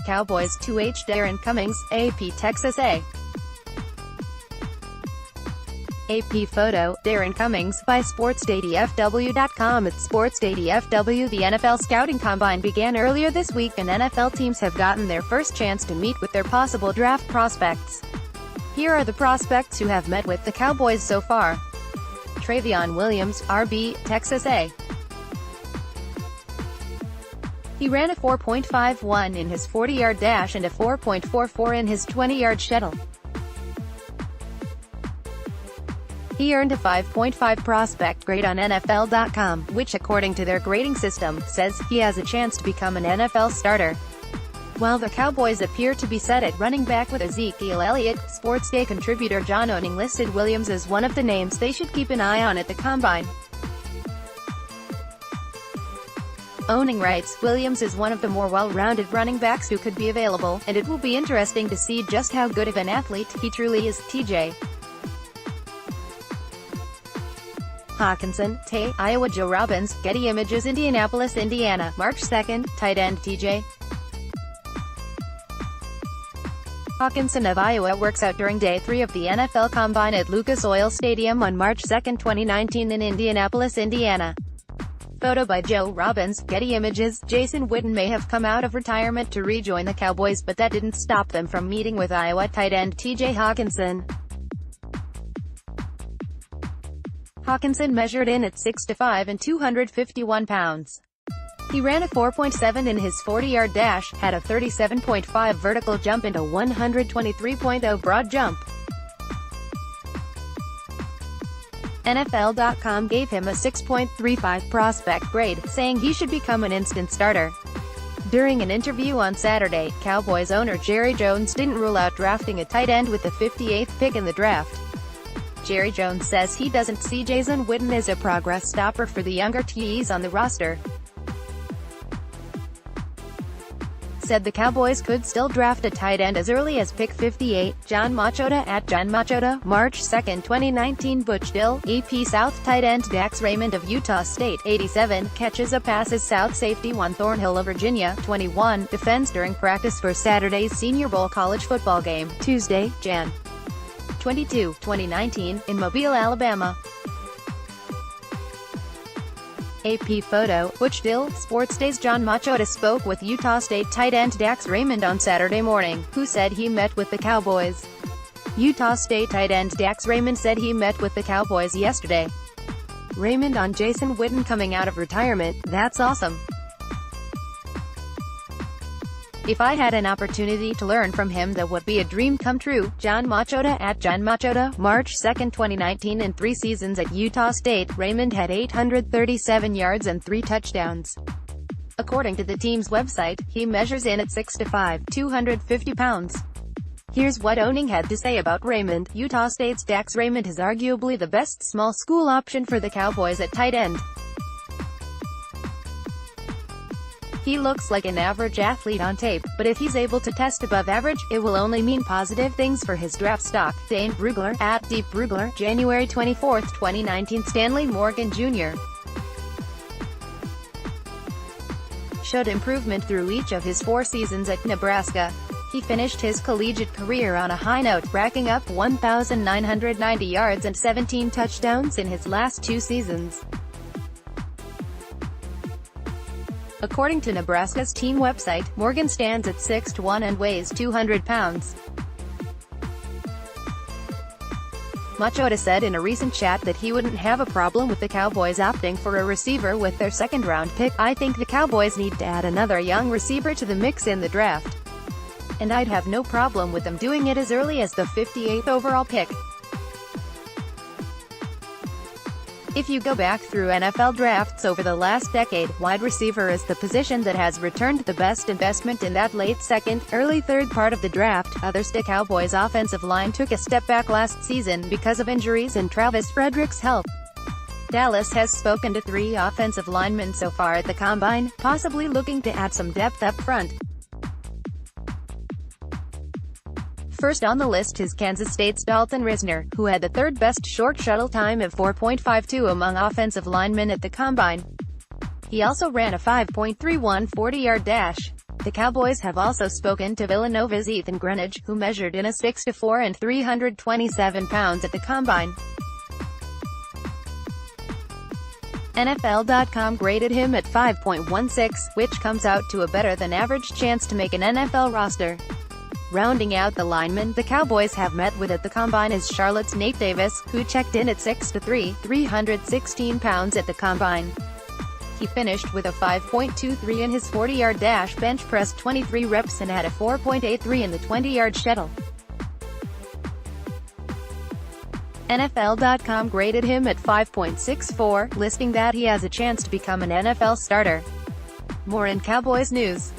Cowboys 2H Darron Cummings, AP Texas A&M photo, Darron Cummings, by SportsDataFW.com. At SportsDataFW, the NFL Scouting Combine began earlier this week and NFL teams have gotten their first chance to meet with their possible draft prospects. Here are the prospects who have met with the Cowboys so far. Trayveon Williams, RB, Texas A&M. He ran a 4.51 in his 40-yard dash and a 4.44 in his 20-yard shuttle. He earned a 5.5 prospect grade on NFL.com, which according to their grading system, says he has a chance to become an NFL starter. While the Cowboys appear to be set at running back with Ezekiel Elliott, Sportsday contributor John Owning listed Williams as one of the names they should keep an eye on at the Combine. Owning writes, Williams is one of the more well-rounded running backs who could be available, and it will be interesting to see just how good of an athlete he truly is. TJ Hawkinson, Tay, Iowa. Joe Robbins, Getty Images. Indianapolis, Indiana, March 2nd, tight end TJ Hawkinson of Iowa works out during Day 3 of the NFL Combine at Lucas Oil Stadium on March 2, 2019 in Indianapolis, Indiana. Photo by Joe Robbins, Getty Images. Jason Witten may have come out of retirement to rejoin the Cowboys, but that didn't stop them from meeting with Iowa tight end TJ Hawkinson. Hawkinson measured in at 6'5" and 251 pounds. He ran a 4.7 in his 40-yard dash, had a 37.5 vertical jump and a 123.0 broad jump. NFL.com gave him a 6.35 prospect grade, saying he should become an instant starter. During an interview on Saturday, Cowboys owner Jerry Jones didn't rule out drafting a tight end with the 58th pick in the draft. Jerry Jones says he doesn't see Jason Witten as a progress stopper for the younger TEs on the roster. Said the Cowboys could still draft a tight end as early as pick 58. John Machota at John Machota, March 2, 2019. Butch Dill, AP South tight end Dax Raymond of Utah State, 87, catches a pass as South safety Juan Thornhill of Virginia, 21, defends during practice for Saturday's Senior Bowl college football game, Tuesday, Jan. 22, 2019, in Mobile, Alabama. AP photo, Butch Dill. Sportsday's John Machota spoke with Utah State tight end Dax Raymond on Saturday morning, who said he met with the Cowboys. Utah State tight end Dax Raymond said he met with the Cowboys yesterday. Raymond on Jason Witten coming out of retirement, that's awesome. If I had an opportunity to learn from him, that would be a dream come true. John Machota at John Machota, March 2, 2019. In 3 seasons at Utah State, Raymond had 837 yards and 3 touchdowns. According to the team's website, he measures in at 6'5", 250 pounds. Here's what Owning had to say about Raymond. Utah State's Dax Raymond is arguably the best small school option for the Cowboys at tight end. He looks like an average athlete on tape, but if he's able to test above average, it will only mean positive things for his draft stock. Dane Brugler, at Deep Brugler, January 24, 2019. Stanley Morgan Jr. showed improvement through each of his 4 seasons at Nebraska. He finished his collegiate career on a high note, racking up 1,990 yards and 17 touchdowns in his last 2 seasons. According to Nebraska's team website, Morgan stands at 6'1" and weighs 200 pounds. Machota said in a recent chat that he wouldn't have a problem with the Cowboys opting for a receiver with their second-round pick. I think the Cowboys need to add another young receiver to the mix in the draft, and I'd have no problem with them doing it as early as the 58th overall pick. If you go back through NFL drafts over the last decade, wide receiver is the position that has returned the best investment in that late second, early third part of the draft. Others, the Cowboys' offensive line took a step back last season because of injuries and Travis Frederick's health. Dallas has spoken to 3 offensive linemen so far at the Combine, possibly looking to add some depth up front. First on the list is Kansas State's Dalton Risner, who had the 3rd best short shuttle time of 4.52 among offensive linemen at the Combine. He also ran a 5.31 40-yard dash. The Cowboys have also spoken to Villanova's Ethan Greenidge, who measured in a 6'4" and 327 pounds at the Combine. NFL.com graded him at 5.16, which comes out to a better-than-average chance to make an NFL roster. Rounding out the linemen the Cowboys have met with at the Combine is Charlotte's Nate Davis, who checked in at 6'3", 316 pounds at the Combine. He finished with a 5.23 in his 40-yard dash, bench pressed 23 reps and had a 4.83 in the 20-yard shuttle. NFL.com graded him at 5.64, listing that he has a chance to become an NFL starter. More in Cowboys news.